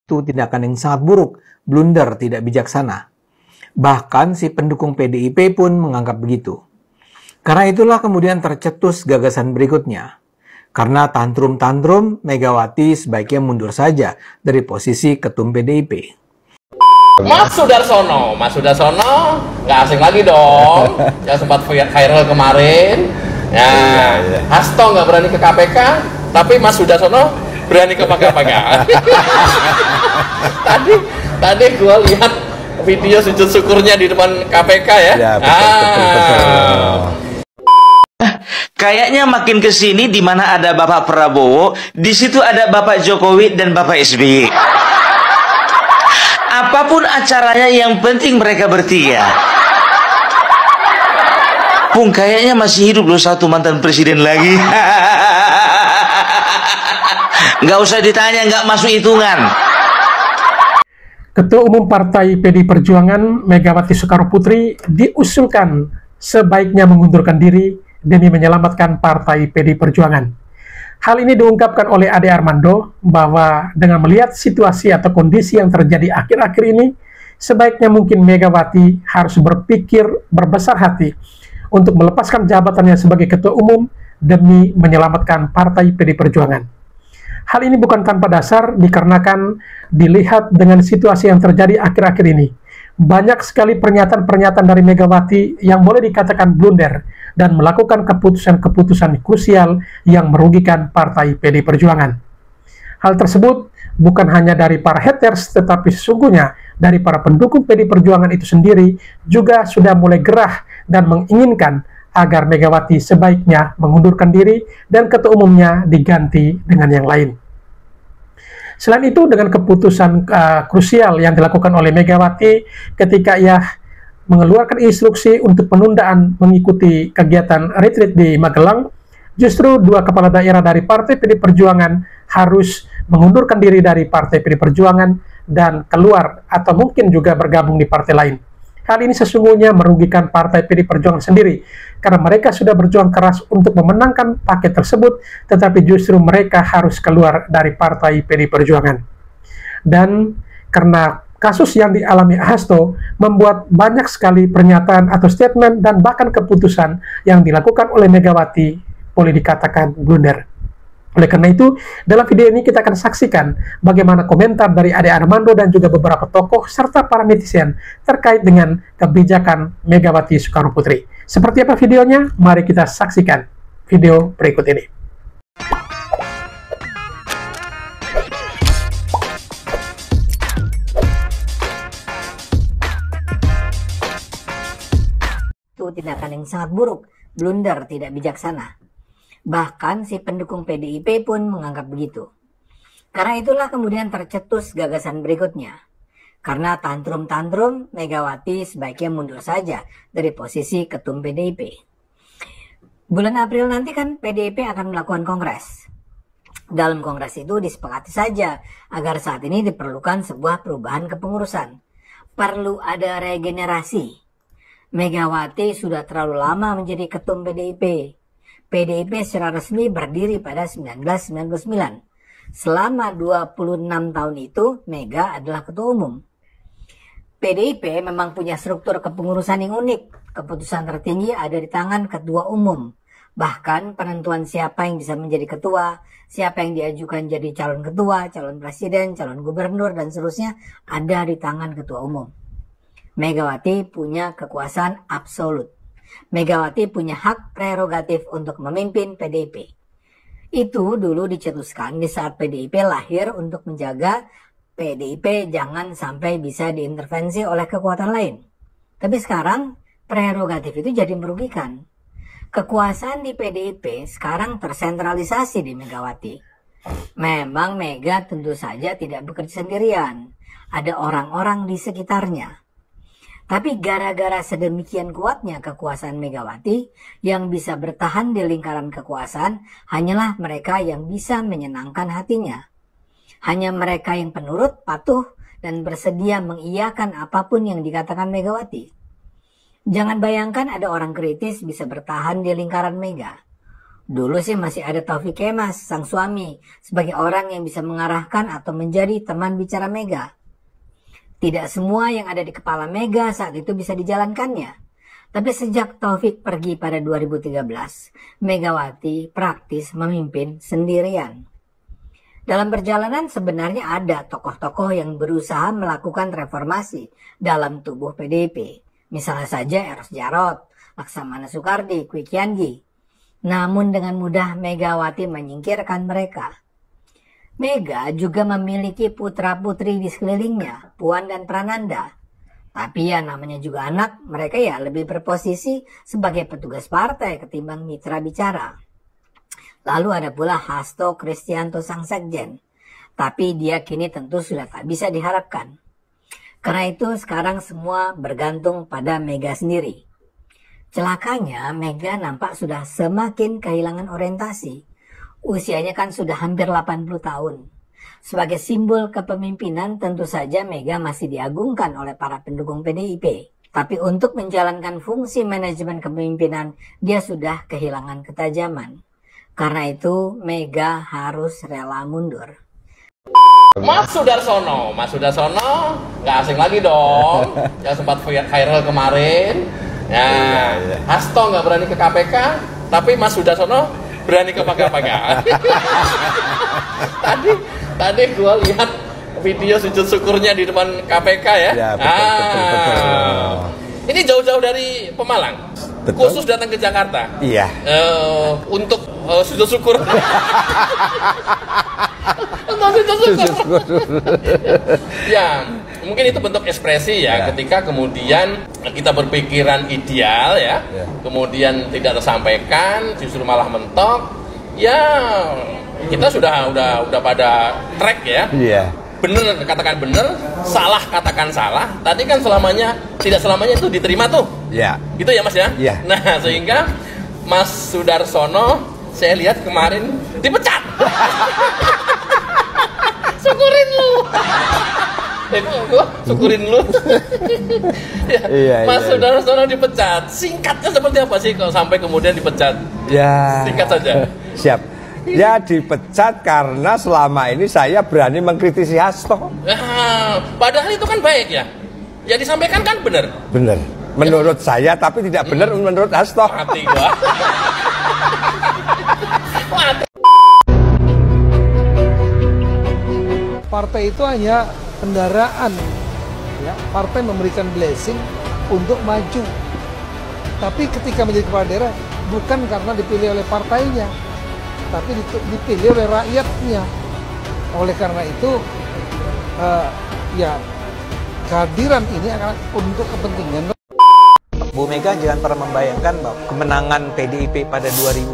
Itu tindakan yang sangat buruk, blunder, tidak bijaksana. Bahkan si pendukung PDIP pun menganggap begitu. Karena itulah kemudian tercetus gagasan berikutnya. Karena tantrum-tantrum, Megawati sebaiknya mundur saja dari posisi ketum PDIP. Mas Sudarsono nggak asing lagi dong, yang sempat viral kemarin. Ya, Hasto nggak berani ke KPK, tapi Mas Sudarsono berani ke KPK. tadi gue lihat video sujud syukurnya di depan KPK ya. Ya betul. Kayaknya makin kesini di mana ada Bapak Prabowo, di situ ada Bapak Jokowi dan Bapak SBY. Apapun acaranya, yang penting mereka bertiga. Pung, kayaknya masih hidup loh satu mantan presiden lagi. Nggak usah ditanya, nggak masuk hitungan. Ketua Umum Partai PD Perjuangan Megawati Soekarnoputri diusulkan sebaiknya mengundurkan diri demi menyelamatkan Partai PD Perjuangan. Hal ini diungkapkan oleh Ade Armando bahwa dengan melihat situasi atau kondisi yang terjadi akhir-akhir ini, sebaiknya mungkin Megawati harus berpikir berbesar hati untuk melepaskan jabatannya sebagai Ketua Umum demi menyelamatkan Partai PD Perjuangan. Hal ini bukan tanpa dasar dikarenakan dilihat dengan situasi yang terjadi akhir-akhir ini. Banyak sekali pernyataan-pernyataan dari Megawati yang boleh dikatakan blunder dan melakukan keputusan-keputusan krusial yang merugikan Partai PD Perjuangan. Hal tersebut bukan hanya dari para haters, tetapi sesungguhnya dari para pendukung PD Perjuangan itu sendiri juga sudah mulai gerah dan menginginkan agar Megawati sebaiknya mengundurkan diri dan ketua umumnya diganti dengan yang lain. Selain itu, dengan keputusan krusial yang dilakukan oleh Megawati ketika ia mengeluarkan instruksi untuk penundaan mengikuti kegiatan retreat di Magelang, justru dua kepala daerah dari Partai PD Perjuangan harus mengundurkan diri dari Partai PD Perjuangan dan keluar atau mungkin juga bergabung di partai lain. Hal ini sesungguhnya merugikan Partai PD Perjuangan sendiri, karena mereka sudah berjuang keras untuk memenangkan paket tersebut, tetapi justru mereka harus keluar dari Partai PD Perjuangan. Dan karena kasus yang dialami Hasto membuat banyak sekali pernyataan atau statement dan bahkan keputusan yang dilakukan oleh Megawati boleh dikatakan blunder. Oleh karena itu, dalam video ini kita akan saksikan bagaimana komentar dari Ade Armando dan juga beberapa tokoh serta para netizen terkait dengan kebijakan Megawati Soekarnoputri. Seperti apa videonya? Mari kita saksikan video berikut ini. Itu tindakan yang sangat buruk, blunder, tidak bijaksana. Bahkan si pendukung PDIP pun menganggap begitu. Karena itulah kemudian tercetus gagasan berikutnya. Karena tantrum-tantrum, Megawati sebaiknya mundur saja dari posisi ketum PDIP. Bulan April nanti kan PDIP akan melakukan kongres. Dalam kongres itu disepakati saja agar saat ini diperlukan sebuah perubahan kepengurusan. Perlu ada regenerasi. Megawati sudah terlalu lama menjadi ketum PDIP. PDIP secara resmi berdiri pada 1999. Selama 26 tahun itu, Mega adalah ketua umum. PDIP memang punya struktur kepengurusan yang unik. Keputusan tertinggi ada di tangan ketua umum. Bahkan penentuan siapa yang bisa menjadi ketua, siapa yang diajukan jadi calon ketua, calon presiden, calon gubernur, dan seterusnya ada di tangan ketua umum. Megawati punya kekuasaan absolut. Megawati punya hak prerogatif untuk memimpin PDIP. Itu dulu dicetuskan di saat PDIP lahir untuk menjaga PDIP jangan sampai bisa diintervensi oleh kekuatan lain. Tapi sekarang prerogatif itu jadi merugikan. Kekuasaan di PDIP sekarang tersentralisasi di Megawati. Memang Mega tentu saja tidak bekerja sendirian. Ada orang-orang di sekitarnya. Tapi gara-gara sedemikian kuatnya kekuasaan Megawati, yang bisa bertahan di lingkaran kekuasaan hanyalah mereka yang bisa menyenangkan hatinya. Hanya mereka yang penurut, patuh, dan bersedia mengiyakan apapun yang dikatakan Megawati. Jangan bayangkan ada orang kritis bisa bertahan di lingkaran Mega. Dulu sih masih ada Taufik Kemas, sang suami, sebagai orang yang bisa mengarahkan atau menjadi teman bicara Mega. Tidak semua yang ada di kepala Mega saat itu bisa dijalankannya. Tapi sejak Taufik pergi pada 2013, Megawati praktis memimpin sendirian. Dalam perjalanan sebenarnya ada tokoh-tokoh yang berusaha melakukan reformasi dalam tubuh PDIP. Misalnya saja Eros Jarot, Laksamana Soekardi, Kwi Kian Gi. Namun dengan mudah Megawati menyingkirkan mereka. Mega juga memiliki putra-putri di sekelilingnya, Puan dan Prananda. Tapi ya namanya juga anak, mereka ya lebih berposisi sebagai petugas partai ketimbang mitra bicara. Lalu ada pula Hasto Kristianto sang sekjen. Tapi dia kini tentu sudah tak bisa diharapkan. Karena itu sekarang semua bergantung pada Mega sendiri. Celakanya Mega nampak sudah semakin kehilangan orientasi. Usianya kan sudah hampir 80 tahun. Sebagai simbol kepemimpinan tentu saja Mega masih diagungkan oleh para pendukung PDIP. Tapi untuk menjalankan fungsi manajemen kepemimpinan, dia sudah kehilangan ketajaman. Karena itu Mega harus rela mundur. Mas Sudarsono nggak asing lagi dong. Yang sempat viral kemarin. Ya, Hasto nggak berani ke KPK, tapi Mas Sudarsono berani ke pagar-pagar. Tadi gua lihat video sujud syukurnya di depan KPK ya. Ya betul. Ini jauh-jauh dari Pemalang, khusus datang ke Jakarta. Iya. Untuk sujud syukur. Untuk sujud syukur. Ya, mungkin itu bentuk ekspresi ya. Ketika kemudian kita berpikiran ideal ya. Kemudian tidak tersampaikan, justru malah mentok. Ya, kita sudah pada track ya. Iya. Bener katakan bener, salah katakan salah. Tadi kan tidak selamanya itu diterima tuh. Iya. Gitu ya Mas ya? Iya. Nah, sehingga Mas Sudarsono saya lihat kemarin dipecat. Syukurin lu. Gua syukurin lu. Ya, Iya, Mas iya. Sudarsono dipecat. Singkatnya seperti apa sih kalau sampai kemudian dipecat? Ya. Singkat saja. Siap. Ya dipecat karena selama ini saya berani mengkritisi Hasto. Nah, padahal itu kan baik ya. Yang disampaikan kan benar. Bener. Menurut saya, tapi tidak benar menurut Hasto. Mati gua. Mati. Partai itu hanya kendaraan, ya. Partai memberikan blessing untuk maju. Tapi ketika menjadi kepala daerah bukan karena dipilih oleh partainya, tapi dipilih oleh rakyatnya. Oleh karena itu, ya kehadiran ini akan untuk kepentingan. Bu Mega jangan pernah membayangkan bahwa kemenangan PDIP pada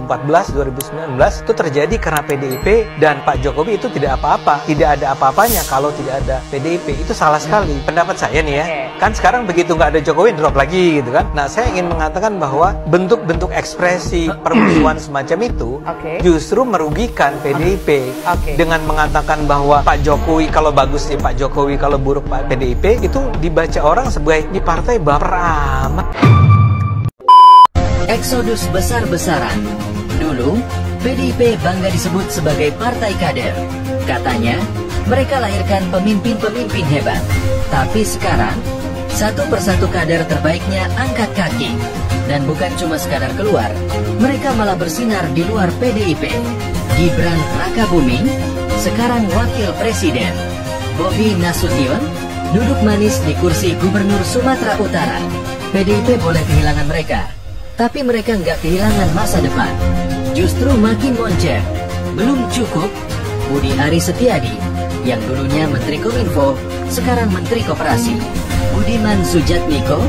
2014-2019 itu terjadi karena PDIP dan Pak Jokowi itu tidak apa-apa. Tidak ada apa-apanya kalau tidak ada PDIP. Itu salah sekali. Pendapat saya nih ya. Kan sekarang begitu nggak ada Jokowi drop lagi gitu kan. Nah saya ingin mengatakan bahwa bentuk-bentuk ekspresi permusuhan semacam itu justru merugikan PDIP. Dengan mengatakan bahwa Pak Jokowi kalau bagus ya Pak Jokowi, kalau buruk Pak PDIP, itu dibaca orang sebagai ini partai baper amat. Eksodus besar-besaran. Dulu, PDIP bangga disebut sebagai partai kader. Katanya, mereka lahirkan pemimpin-pemimpin hebat. Tapi sekarang, satu persatu kader terbaiknya angkat kaki. Dan bukan cuma sekadar keluar, mereka malah bersinar di luar PDIP. Gibran Rakabuming, sekarang wakil presiden. Bobi Nasution, duduk manis di kursi gubernur Sumatera Utara. PDIP boleh kehilangan mereka, tapi mereka nggak kehilangan masa depan. Justru makin moncer. Belum cukup, Budi Aris Setiadi, yang dulunya Menteri Kominfo, sekarang Menteri Koperasi. Budiman Sujatmiko,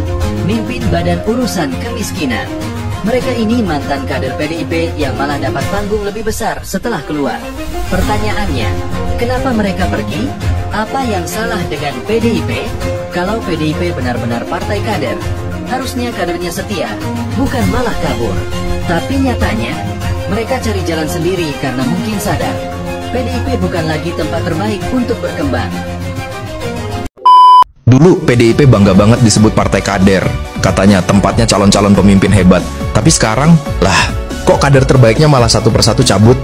mimpin Badan Urusan Kemiskinan. Mereka ini mantan kader PDIP yang malah dapat panggung lebih besar setelah keluar. Pertanyaannya, kenapa mereka pergi? Apa yang salah dengan PDIP? Kalau PDIP benar-benar partai kader, harusnya kadernya setia, bukan malah kabur. Tapi nyatanya, mereka cari jalan sendiri karena mungkin sadar, PDIP bukan lagi tempat terbaik untuk berkembang. Dulu PDIP bangga banget disebut partai kader. Katanya tempatnya calon-calon pemimpin hebat. Tapi sekarang, lah, Kok kader terbaiknya malah satu persatu cabut?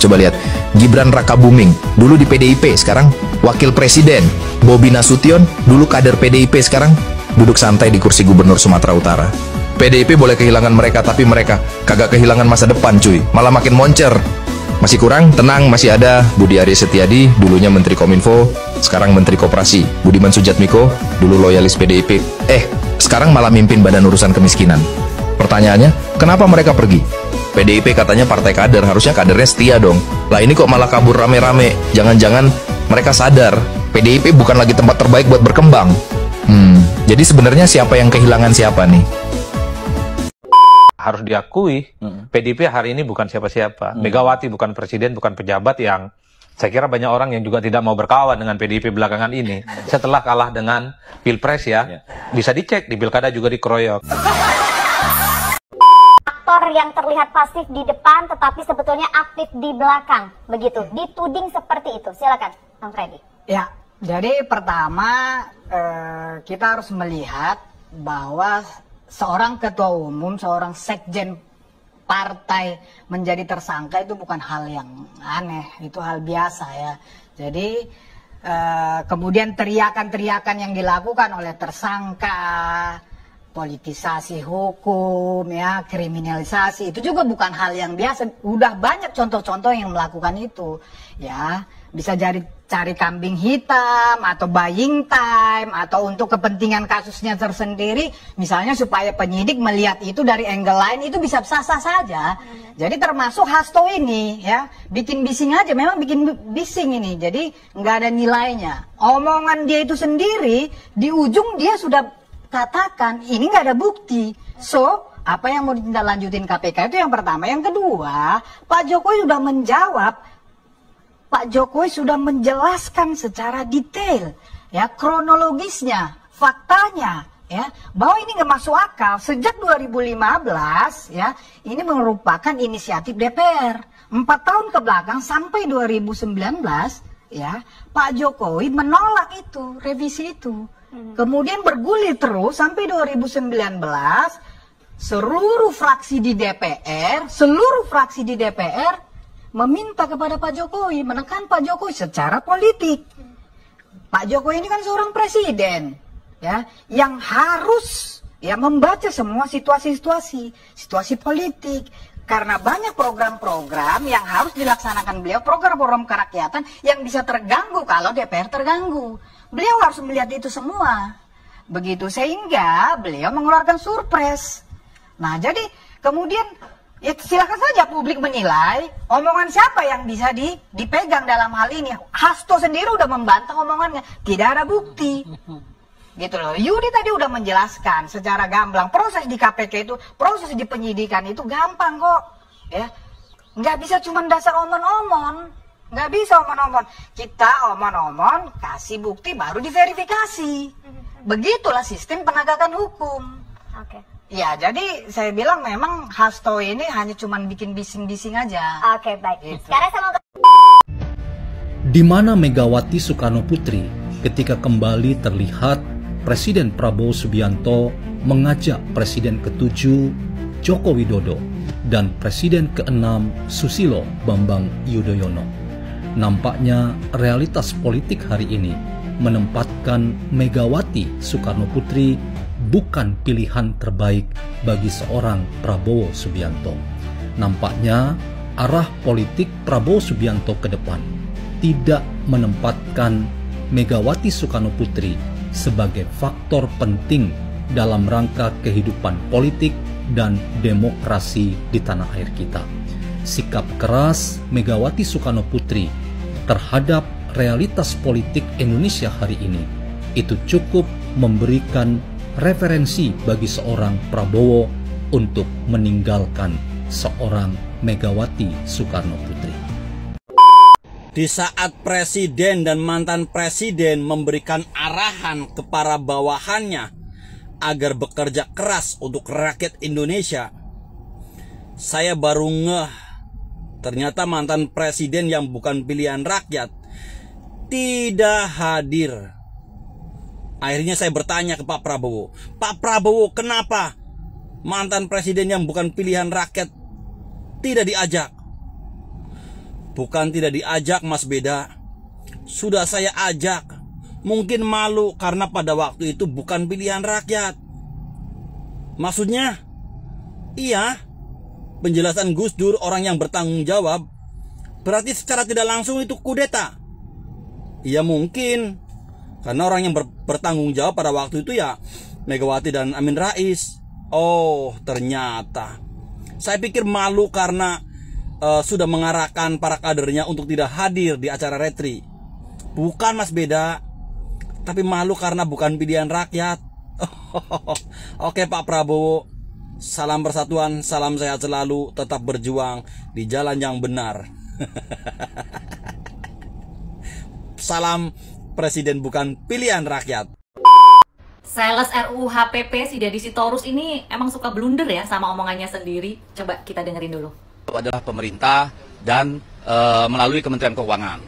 Coba lihat, Gibran Rakabuming, dulu di PDIP, sekarang wakil presiden. Bobi Nasution, dulu kader PDIP, sekarang duduk santai di kursi gubernur Sumatera Utara. PDIP boleh kehilangan mereka, tapi mereka kagak kehilangan masa depan cuy, malah makin moncer. Masih kurang, tenang, masih ada Budi Aris Setiadi, dulunya Menteri Kominfo, sekarang Menteri Koperasi. Budiman Sujatmiko, dulu loyalis PDIP, sekarang malah mimpin Badan Urusan Kemiskinan. Pertanyaannya, kenapa mereka pergi? PDIP katanya partai kader, harusnya kadernya setia dong. Lah ini kok malah kabur rame-rame? Jangan-jangan mereka sadar PDIP bukan lagi tempat terbaik buat berkembang. Jadi sebenarnya siapa yang kehilangan siapa nih? Harus diakui, PDIP hari ini bukan siapa-siapa. Megawati bukan presiden, bukan pejabat yang saya kira banyak orang yang juga tidak mau berkawan dengan PDIP belakangan ini. Setelah kalah dengan Pilpres ya, bisa dicek di Pilkada juga dikeroyok. Aktor yang terlihat pasif di depan tetapi sebetulnya aktif di belakang, begitu. Dituding seperti itu. Silakan, Bang Freddy. Ya, jadi pertama kita harus melihat bahwa seorang ketua umum, seorang sekjen partai menjadi tersangka itu bukan hal yang aneh, itu hal biasa ya. Jadi kemudian teriakan-teriakan yang dilakukan oleh tersangka, politisasi hukum ya, kriminalisasi, itu juga bukan hal yang biasa. Udah banyak contoh-contoh yang melakukan itu ya. Bisa jadi cari kambing hitam atau buying time atau untuk kepentingan kasusnya tersendiri, misalnya supaya penyidik melihat itu dari angle lain, itu bisa sah-sah saja. Jadi termasuk Hasto ini ya, bikin bising aja, memang bikin bising ini, jadi nggak ada nilainya. Omongan dia itu sendiri di ujung dia sudah katakan ini nggak ada bukti. So apa yang mau ditindaklanjutin KPK itu yang pertama. Yang kedua, Pak Jokowi sudah menjawab. Pak Jokowi sudah menjelaskan secara detail ya, kronologisnya, faktanya ya, bahwa ini nggak masuk akal. Sejak 2015 ya, ini merupakan inisiatif DPR. 4 tahun ke belakang sampai 2019 ya, Pak Jokowi menolak itu, revisi itu. Kemudian bergulir terus sampai 2019, seluruh fraksi di DPR meminta kepada Pak Jokowi, menekan Pak Jokowi secara politik. Pak Jokowi ini kan seorang presiden, ya, yang harus ya membaca semua situasi politik. Karena banyak program-program yang harus dilaksanakan beliau, program-program kerakyatan yang bisa terganggu kalau DPR terganggu. Beliau harus melihat itu semua. Begitu sehingga beliau mengeluarkan surpres. Nah, jadi kemudian ya silakan saja publik menilai omongan siapa yang bisa dipegang dalam hal ini. Hasto sendiri udah membantah omongannya, tidak ada bukti. Gitu loh. Yudi tadi udah menjelaskan secara gamblang, proses di KPK itu, proses di penyidikan itu gampang kok. Ya. Nggak bisa cuma dasar omon-omon. Nggak bisa omon-omon. Kita omon-omon, kasih bukti baru diverifikasi. Begitulah sistem penegakan hukum. Oke. Ya, jadi saya bilang memang Hasto ini hanya cuma bikin bising-bising aja. Oke, baik. Gitu. Sekarang saya mau Di mana Megawati Soekarno Putri ketika kembali terlihat Presiden Prabowo Subianto mengajak Presiden ke-7 Joko Widodo dan Presiden ke-6 Susilo Bambang Yudhoyono. Nampaknya realitas politik hari ini menempatkan Megawati Soekarno Putri bukan pilihan terbaik bagi seorang Prabowo Subianto. Nampaknya arah politik Prabowo Subianto ke depan tidak menempatkan Megawati Soekarno Putri sebagai faktor penting dalam rangka kehidupan politik dan demokrasi di tanah air kita. Sikap keras Megawati Soekarno Putri terhadap realitas politik Indonesia hari ini itu cukup memberikan referensi bagi seorang Prabowo untuk meninggalkan seorang Megawati Soekarno Putri. Di saat presiden dan mantan presiden memberikan arahan kepada bawahannya agar bekerja keras untuk rakyat Indonesia, saya baru ngeh ternyata mantan presiden yang bukan pilihan rakyat tidak hadir. Akhirnya saya bertanya ke Pak Prabowo, Pak Prabowo, kenapa mantan presiden yang bukan pilihan rakyat tidak diajak. Bukan tidak diajak, Mas Beda. Sudah saya ajak. Mungkin malu karena pada waktu itu bukan pilihan rakyat. Maksudnya, iya, penjelasan Gus Dur orang yang bertanggung jawab, berarti secara tidak langsung itu kudeta. Iya mungkin, karena orang yang bertanggung jawab pada waktu itu ya Megawati dan Amin Rais. Oh, ternyata. Saya pikir malu karena sudah mengarahkan para kadernya untuk tidak hadir di acara retri. Bukan, Mas Beda. Tapi malu karena bukan pilihan rakyat. Oke Pak Prabowo, salam persatuan, salam sehat selalu, tetap berjuang di jalan yang benar. Salam presiden bukan pilihan rakyat. Sales RUU HPP si Deddy Sitorus ini emang suka blunder ya sama omongannya sendiri. Coba kita dengerin dulu. Adalah pemerintah dan melalui Kementerian Keuangan.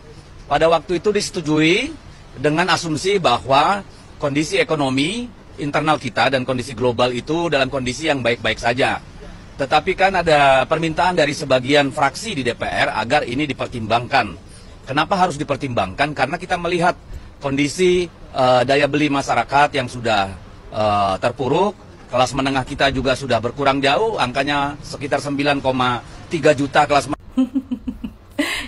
Pada waktu itu disetujui dengan asumsi bahwa kondisi ekonomi internal kita dan kondisi global itu dalam kondisi yang baik-baik saja. Tetapi kan ada permintaan dari sebagian fraksi di DPR agar ini dipertimbangkan. Kenapa harus dipertimbangkan? Karena kita melihat kondisi daya beli masyarakat yang sudah terpuruk, kelas menengah kita juga sudah berkurang jauh, angkanya sekitar 9,3 juta kelas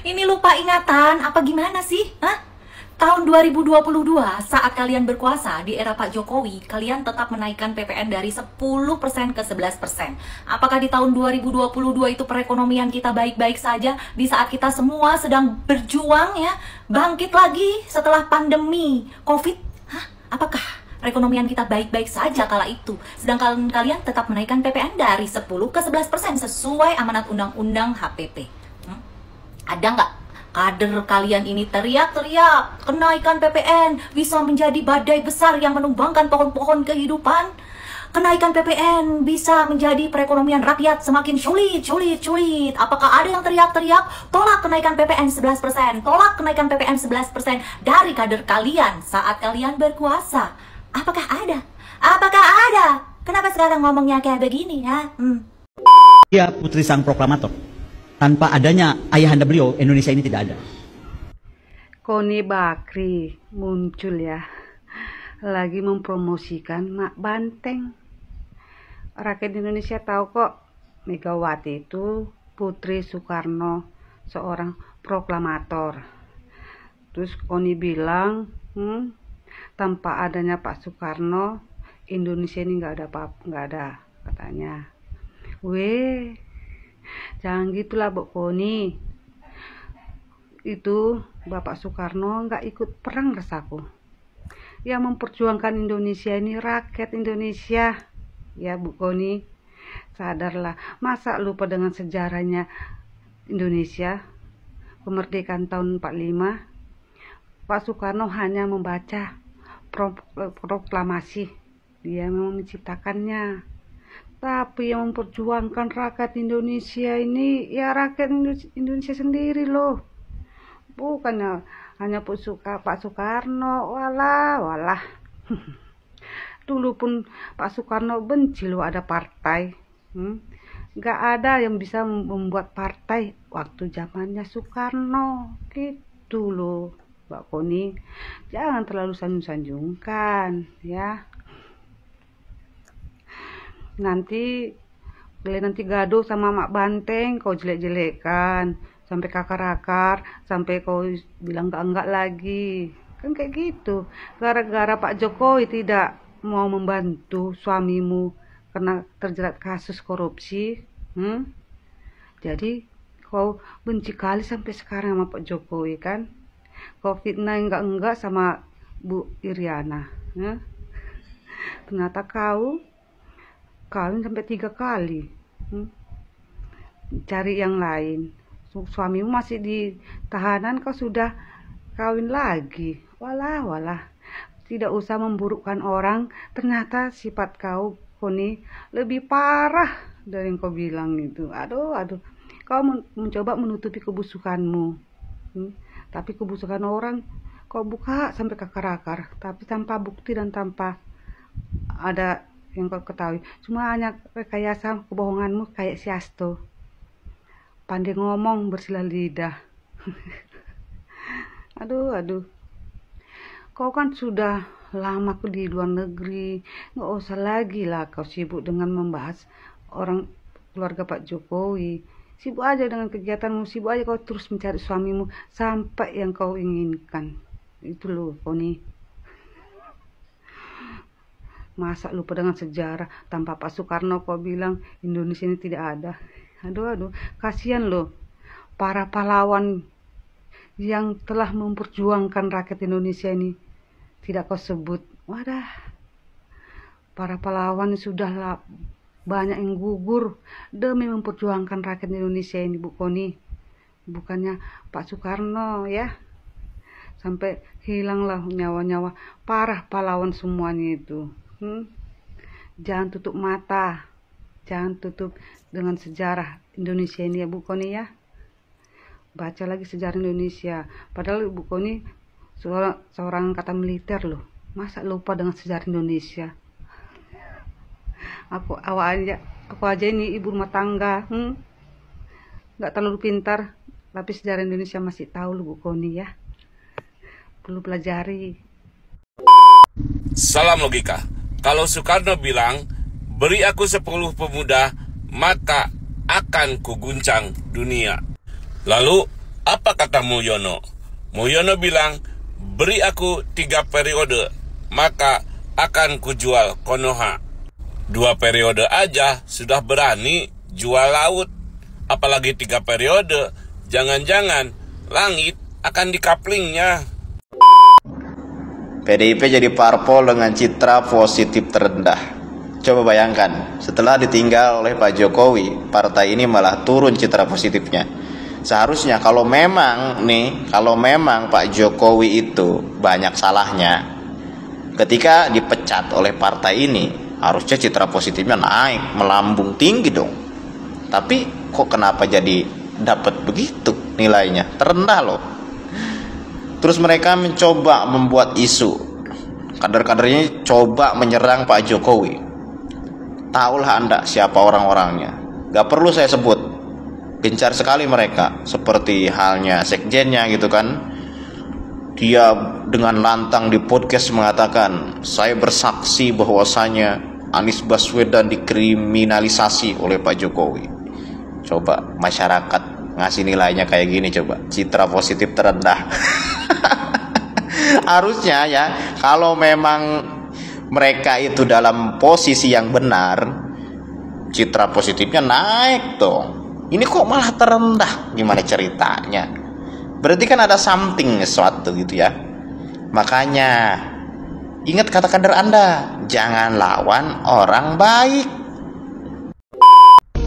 Ini lupa ingatan, apa gimana sih? Hah? Tahun 2022, saat kalian berkuasa di era Pak Jokowi, kalian tetap menaikkan PPN dari 10% ke 11%. Apakah di tahun 2022 itu perekonomian kita baik-baik saja di saat kita semua sedang berjuang ya, bangkit lagi setelah pandemi COVID? Hah? Apakah perekonomian kita baik-baik saja kala itu? Sedangkan kalian tetap menaikkan PPN dari 10 ke 11% sesuai amanat Undang-Undang HPP. Ada nggak kader kalian ini teriak-teriak kenaikan PPN bisa menjadi badai besar yang menumbangkan pohon-pohon kehidupan? Kenaikan PPN bisa menjadi perekonomian rakyat semakin sulit. Apakah ada yang teriak-teriak tolak kenaikan PPN 11%, tolak kenaikan PPN 11% dari kader kalian saat kalian berkuasa? Apakah ada? Apakah ada? Kenapa sekarang ngomongnya kayak begini ya? Dia putri sang proklamator. Tanpa adanya ayahanda beliau, Indonesia ini tidak ada. Koni Bakri muncul ya, lagi mempromosikan Mak Banteng. Rakyat Indonesia tahu kok, Megawati itu putri Soekarno, seorang proklamator. Terus Koni bilang, tanpa adanya Pak Soekarno, Indonesia ini nggak ada katanya. Weh, jangan gitulah Bu Koni. Itu Bapak Soekarno nggak ikut perang rasaku. Yang memperjuangkan Indonesia ini rakyat Indonesia. Ya Bu Koni, sadarlah. Masa lupa dengan sejarahnya Indonesia, kemerdekaan tahun 45. Pak Soekarno hanya membaca proklamasi. Dia memang menciptakannya. Tapi yang memperjuangkan rakyat Indonesia ini ya rakyat Indonesia sendiri loh. Bukan hanya Pak Soekarno. Walah. Dulu pun Pak Soekarno benci loh ada partai. Gak ada yang bisa membuat partai waktu zamannya Soekarno. Gitu loh Mbak Koni. Jangan terlalu sanjung-sanjungkan ya. Nanti gaduh sama Mak Banteng, kau jelek-jelekan, sampai kakar-kakar, sampai kau bilang enggak lagi. Kan kayak gitu. Gara-gara Pak Jokowi tidak mau membantu suamimu karena terjerat kasus korupsi. Jadi kau benci kali sampai sekarang sama Pak Jokowi kan. Kau fitnah enggak sama Bu Iriana. Ternyata kau kawin sampai 3 kali. Cari yang lain. Suamimu masih di tahanan, kau sudah kawin lagi. Walah. Tidak usah memburukkan orang. Ternyata sifat kau, Koni, lebih parah dari yang kau bilang itu. Aduh. Kau mencoba menutupi kebusukanmu. Tapi kebusukan orang kau buka sampai ke akar-akar. Tapi tanpa bukti dan tanpa ada yang kau ketahui. Cuma hanya rekayasa kebohonganmu kayak si Hasto. pandai ngomong, bersilah lidah. Aduh. Kau kan sudah lama di luar negeri, nggak usah lagi lah kau sibuk dengan membahas orang keluarga Pak Jokowi. Sibuk aja dengan kegiatanmu, sibuk aja kau terus mencari suamimu sampai yang kau inginkan. Itu loh kau nih. Masa lupa dengan sejarah, tanpa Pak Soekarno kau bilang Indonesia ini tidak ada. Aduh, kasihan loh para pahlawan yang telah memperjuangkan rakyat Indonesia ini. Tidak kau sebut. Wadah, para pahlawan sudah banyak yang gugur demi memperjuangkan rakyat Indonesia ini, Bu Koni. Bukannya Pak Soekarno ya. Sampai hilanglah nyawa-nyawa para pahlawan semuanya itu. Jangan tutup mata, jangan tutup dengan sejarah Indonesia ini ya Bu Koni ya. Baca lagi sejarah Indonesia. Padahal Bu Koni seorang angkatan militer loh. Masa lupa dengan sejarah Indonesia? Aku aja ini ibu rumah tangga, nggak terlalu pintar, tapi sejarah Indonesia masih tahu loh Bu Koni ya. Perlu pelajari. Salam logika. Kalau Soekarno bilang, beri aku 10 pemuda, maka akan kuguncang dunia. Lalu, apa kata Mulyono? Mulyono bilang, beri aku 3 periode, maka akan kujual Konoha. 2 periode aja sudah berani jual laut. Apalagi 3 periode, jangan-jangan langit akan dikaplingnya. PDIP jadi parpol dengan citra positif terendah. Coba bayangkan, setelah ditinggal oleh Pak Jokowi, partai ini malah turun citra positifnya. Seharusnya kalau memang Pak Jokowi itu banyak salahnya, ketika dipecat oleh partai ini, harusnya citra positifnya naik, melambung tinggi dong. Tapi kok kenapa jadi dapat begitu nilainya? Terendah loh. Terus mereka mencoba membuat isu. Kader-kadernya coba menyerang Pak Jokowi. Tahulah Anda siapa orang-orangnya. Gak perlu saya sebut. Gencar sekali mereka. Seperti halnya sekjennya gitu kan. Dia dengan lantang di podcast mengatakan, saya bersaksi bahwasanya Anies Baswedan dikriminalisasi oleh Pak Jokowi. Coba masyarakat ngasih nilainya kayak gini coba. Citra positif terendah. Harusnya ya, kalau memang mereka itu dalam posisi yang benar, citra positifnya naik dong. Ini kok malah terendah? Gimana ceritanya? Berarti kan ada something, sesuatu gitu ya. Makanya ingat kata kader Anda, jangan lawan orang baik.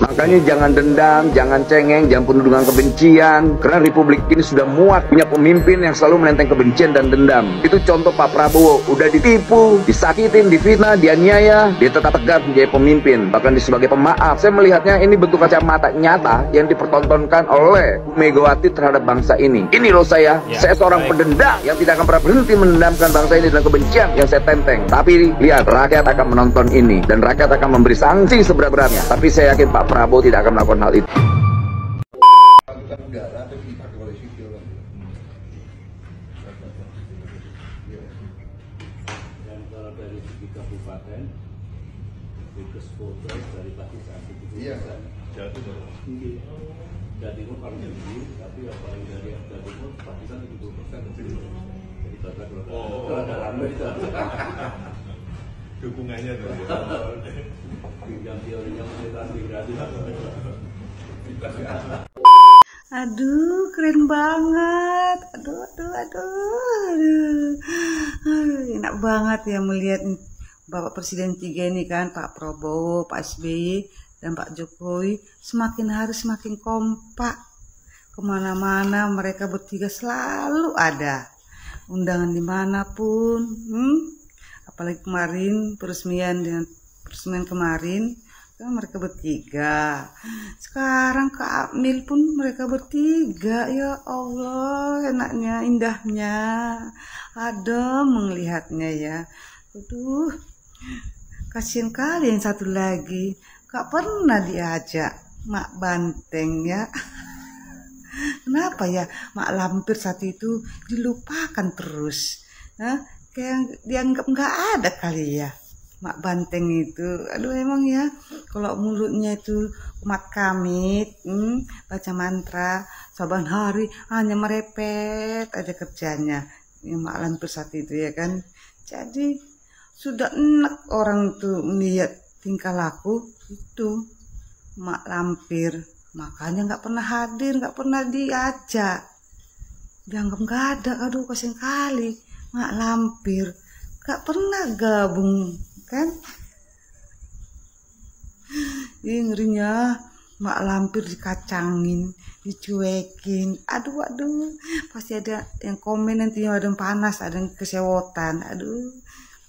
Makanya jangan dendam, jangan cengeng, jangan penuh dengan kebencian. Karena Republik ini sudah muat punya pemimpin yang selalu menenteng kebencian dan dendam. Itu contoh Pak Prabowo, udah ditipu, disakitin, difitnah, dianiaya, dia tetap tegar menjadi pemimpin. Bahkan sebagai pemaaf. Saya melihatnya ini bentuk kacamata nyata yang dipertontonkan oleh Bu Megawati terhadap bangsa ini. Ini loh saya seorang pendendam yang tidak akan pernah berhenti mendendamkan bangsa ini dengan kebencian yang saya tenteng. Tapi lihat, rakyat akan menonton ini dan rakyat akan memberi sanksi seberat-beratnya. Tapi saya yakin Pak Prabowo tidak akan melakukan hal itu. Dan kalau dari segi kabupaten, Bikes Foto dari Pakistan itu Jawa Timur. Jawa Timur paling tinggi, tapi yang paling dari Jawa Timur Pakistan 70% kecil. Jadi ada lama itu. Dukungannya tuh. Pinjam teorinya pemerintahan migrasi. Aduh, keren banget. Aduh. Enak banget ya melihat Bapak Presiden 3 ini kan, Pak Prabowo, Pak SBY, dan Pak Jokowi semakin hari semakin kompak. Kemana-mana mereka bertiga selalu ada. Undangan dimanapun. Apalagi kemarin peresmian kemarin kan mereka bertiga. Sekarang Kak Amil pun mereka bertiga. Ya Allah, enaknya, indahnya. Adem melihatnya ya. Aduh, kasihan kali yang satu lagi. Gak pernah diajak Mak Banteng ya. Kenapa ya Mak Lampir saat itu dilupakan terus? Kayak dianggap nggak ada kali ya Mak Banteng itu. Aduh emang ya, kalau mulutnya itu umat kamit, baca mantra, saban hari hanya merepet aja kerjanya. Ya, Mak Lampir saat itu ya kan. Jadi sudah enak orang tuh melihat tingkah laku itu Mak Lampir. Makanya nggak pernah hadir, nggak pernah diajak. Dianggap nggak ada, aduh kasihan kali Mak Lampir. Nggak pernah gabung kan. Ih ngerinya Mak Lampir dikacangin, dicuekin. Aduh pasti ada yang komen nanti, ada yang panas, ada yang kesewotan. Aduh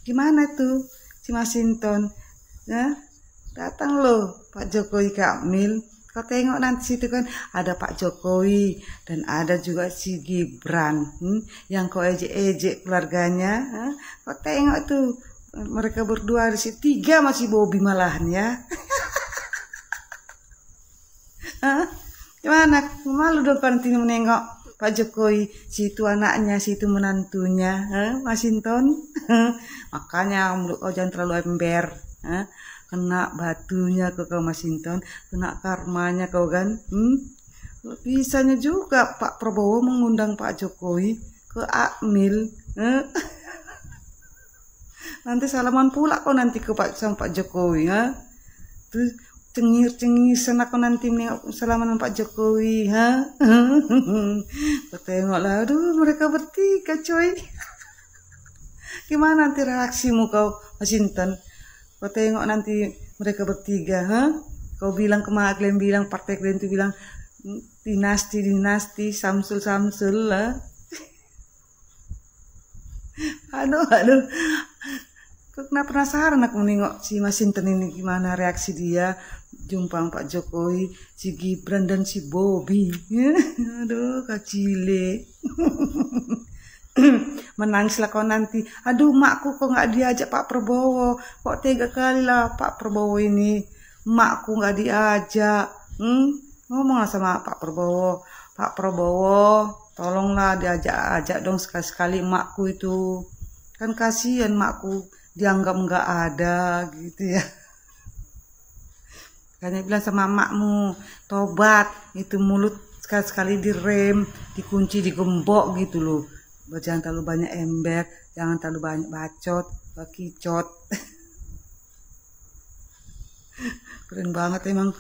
gimana tuh si Masinton ya, datang loh Pak Jokowi Kamil. Kau tengok nanti situ kan ada Pak Jokowi dan ada juga si Gibran yang kau ejek-ejek keluarganya. Kau tengok tuh mereka berdua, ada si 3 masih Bobby malahan ya. Gimana? Malu dong kan nanti menengok Pak Jokowi, situ anaknya, situ menantunya, Masinton. Makanya mulut kau jangan terlalu ember. Kena batunya kau Masinton, kena karmanya kau kan. Bisanya juga Pak Prabowo mengundang Pak Jokowi ke Akmil. Nanti salaman pula kau nanti ke sama Pak Jokowi. Terus cengir-cengir sana kau nanti salaman Pak Jokowi. Kau tengoklah, aduh mereka bertiga coy. Gimana nanti reaksimu kau Masinton? Kau tengok nanti mereka bertiga, kau bilang kemana kalian bilang, partai kalian itu bilang dinasti, Samsul lah. Aduh. Kau kenapa penasaran aku nengok si Masinton ini gimana reaksi dia jumpa Pak Jokowi, si Gibran dan si Bobby. Aduh kacile. Menangislah kau nanti, aduh makku kok nggak diajak Pak Prabowo, kok tega kali lah Pak Prabowo ini, makku nggak diajak. Ngomonglah sama Pak Prabowo, tolonglah diajak dong sekali-sekali makku itu, kan kasihan makku dianggap nggak ada gitu ya. Kayaknya bilang sama makmu, tobat itu mulut sekali-sekali direm, dikunci, digembok gitu loh. Jangan terlalu banyak ember, jangan terlalu banyak bacot, bakicot. Keren banget emang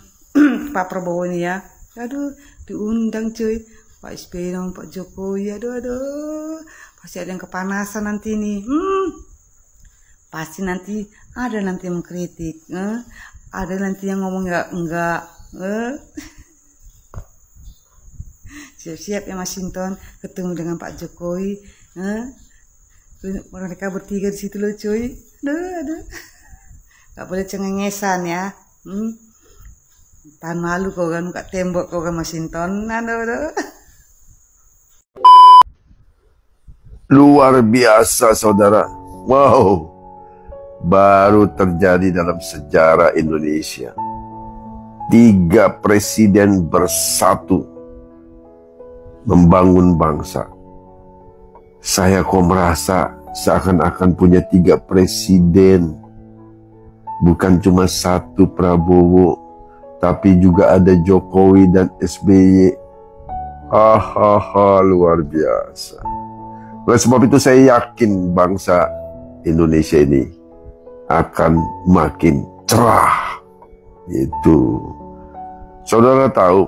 Pak Prabowo ini ya. Aduh, diundang cuy. Pak SBY sama Pak Jokowi, aduh. Pasti ada yang kepanasan nanti nih. Pasti nanti ada nanti yang mengkritik. Ada nanti yang ngomong enggak. Siap-siap ya Masinton ketemu dengan Pak Jokowi. Mereka bertiga di situ loh cuy. Aduh. Gak boleh cengengesan ya. Tahan malu kau kan, muka tembok kau kan Masinton. Aduh. Luar biasa saudara. Wow. Baru terjadi dalam sejarah Indonesia. 3 presiden bersatu membangun bangsa. Saya kok merasa seakan-akan punya 3 presiden. Bukan cuma 1 Prabowo, tapi juga ada Jokowi dan SBY. Luar biasa. Oleh sebab itu saya yakin bangsa Indonesia ini akan makin cerah. Itu. Saudara tahu,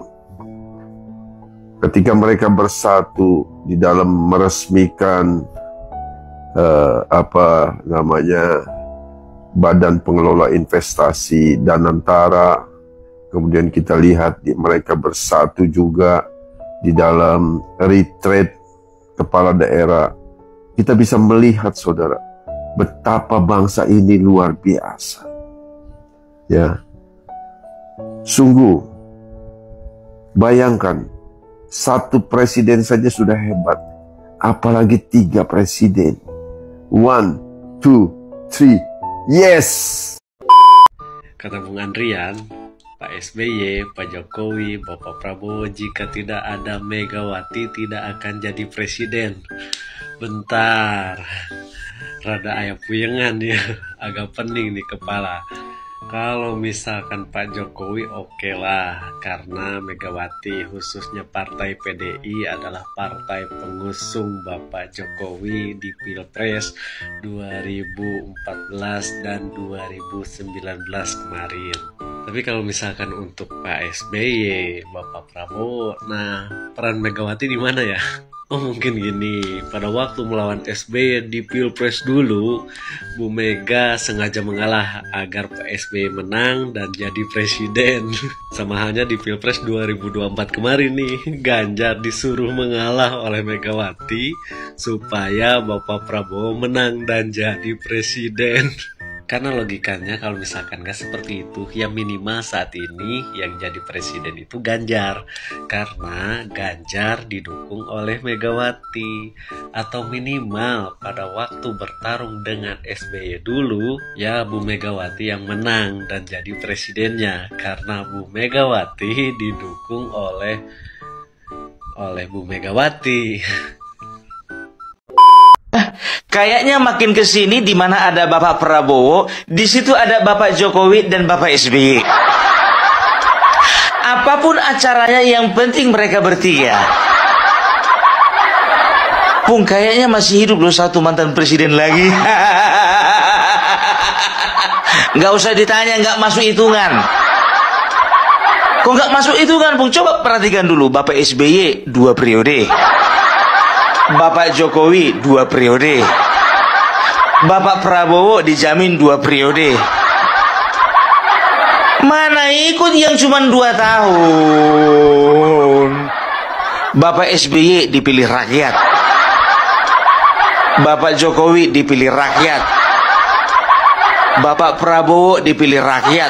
ketika mereka bersatu di dalam meresmikan Badan Pengelola Investasi Danantara, kemudian kita lihat mereka bersatu juga di dalam retreat kepala daerah, kita bisa melihat saudara betapa bangsa ini luar biasa. Ya, sungguh bayangkan. 1 presiden saja sudah hebat, apalagi 3 presiden. 1, 2, 3, yes. Kata Bung Andrian, Pak SBY, Pak Jokowi, Bapak Prabowo, jika tidak ada Megawati tidak akan jadi presiden. Bentar, rada ayah puyengan ya, agak pening di kepala. Kalau misalkan Pak Jokowi oke lah, karena Megawati khususnya partai PDI adalah partai pengusung Bapak Jokowi di Pilpres 2014 dan 2019 kemarin. Tapi kalau misalkan untuk Pak SBY, Bapak Prabowo, nah peran Megawati di mana ya? Oh mungkin gini, pada waktu melawan SBY di Pilpres dulu, Bu Mega sengaja mengalah agar Pak SBY menang dan jadi presiden. Sama halnya di Pilpres 2024 kemarin nih, Ganjar disuruh mengalah oleh Megawati supaya Bapak Prabowo menang dan jadi presiden. Karena logikanya kalau misalkan gak seperti itu, ya minimal saat ini yang jadi presiden itu Ganjar. Karena Ganjar didukung oleh Megawati. Atau minimal pada waktu bertarung dengan SBY dulu, ya Bu Megawati yang menang dan jadi presidennya. Karena Bu Megawati didukung oleh Bu Megawati. Kayaknya makin kesini di mana ada Bapak Prabowo, di situ ada Bapak Jokowi dan Bapak SBY. Apapun acaranya, yang penting mereka bertiga. Pung, kayaknya masih hidup loh satu mantan presiden lagi. Nggak usah ditanya, nggak masuk hitungan. Kok nggak masuk hitungan, Pung? Coba perhatikan dulu, Bapak SBY 2 periode. Bapak Jokowi 2 periode. Bapak Prabowo dijamin 2 periode. Mana ikut yang cuma 2 tahun. Bapak SBY dipilih rakyat. Bapak Jokowi dipilih rakyat. Bapak Prabowo dipilih rakyat.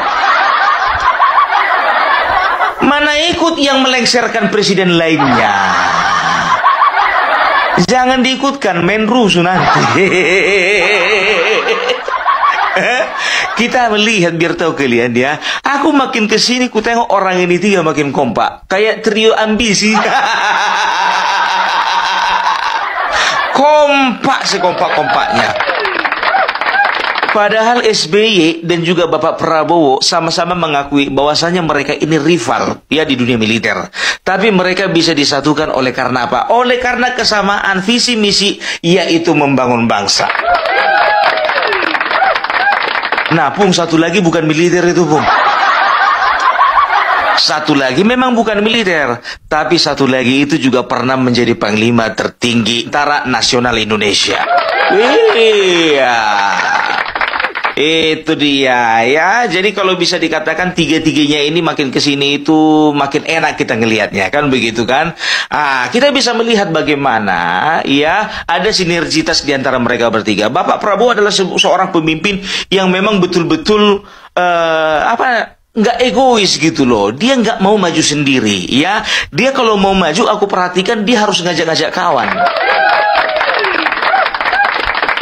Mana ikut yang melengsarkan presiden lainnya. Jangan diikutkan, menru nanti. Kita melihat biar tahu kalian ya. Aku makin kesini ku tengok orang ini 3 makin kompak. Kayak trio ambisi. Kompak sekompak-kompaknya. Padahal SBY dan juga Bapak Prabowo sama-sama mengakui bahwasanya mereka ini rival ya di dunia militer. Tapi mereka bisa disatukan oleh karena apa? Oleh karena kesamaan visi misi, yaitu membangun bangsa. Nah, Pung, satu lagi bukan militer itu, Pung. Satu lagi memang bukan militer, tapi satu lagi itu juga pernah menjadi panglima tertinggi Tentara Nasional Indonesia. Iya. Itu dia ya. Jadi kalau bisa dikatakan 3-tiganya ini makin kesini itu makin enak kita ngelihatnya, kan begitu kan? Kita bisa melihat bagaimana ya ada sinergitas di antara mereka bertiga. Bapak Prabowo adalah seorang pemimpin yang memang betul-betul nggak egois gitu loh. Dia nggak mau maju sendiri ya. Dia kalau mau maju, aku perhatikan dia harus ngajak-ngajak kawan.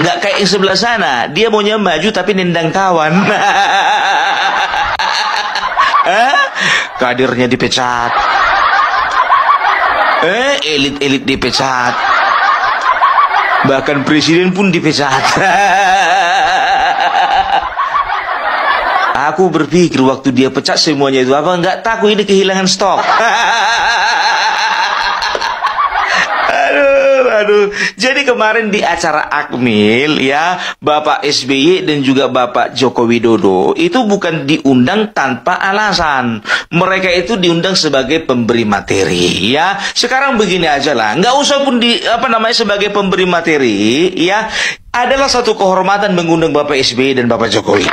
Nggak kayak yang sebelah sana, dia maunya maju tapi nendang kawan. Kadernya dipecat. Elit-elit dipecat. Bahkan presiden pun dipecat. Aku berpikir waktu dia pecat semuanya itu apa, nggak takut ini kehilangan stok. Aduh. Jadi kemarin di acara Akmil ya, Bapak SBY dan juga Bapak Joko Widodo itu bukan diundang tanpa alasan. Mereka itu diundang sebagai pemberi materi ya. Sekarang begini aja lah, nggak usah pun sebagai pemberi materi ya. Adalah satu kehormatan mengundang Bapak SBY dan Bapak Jokowi.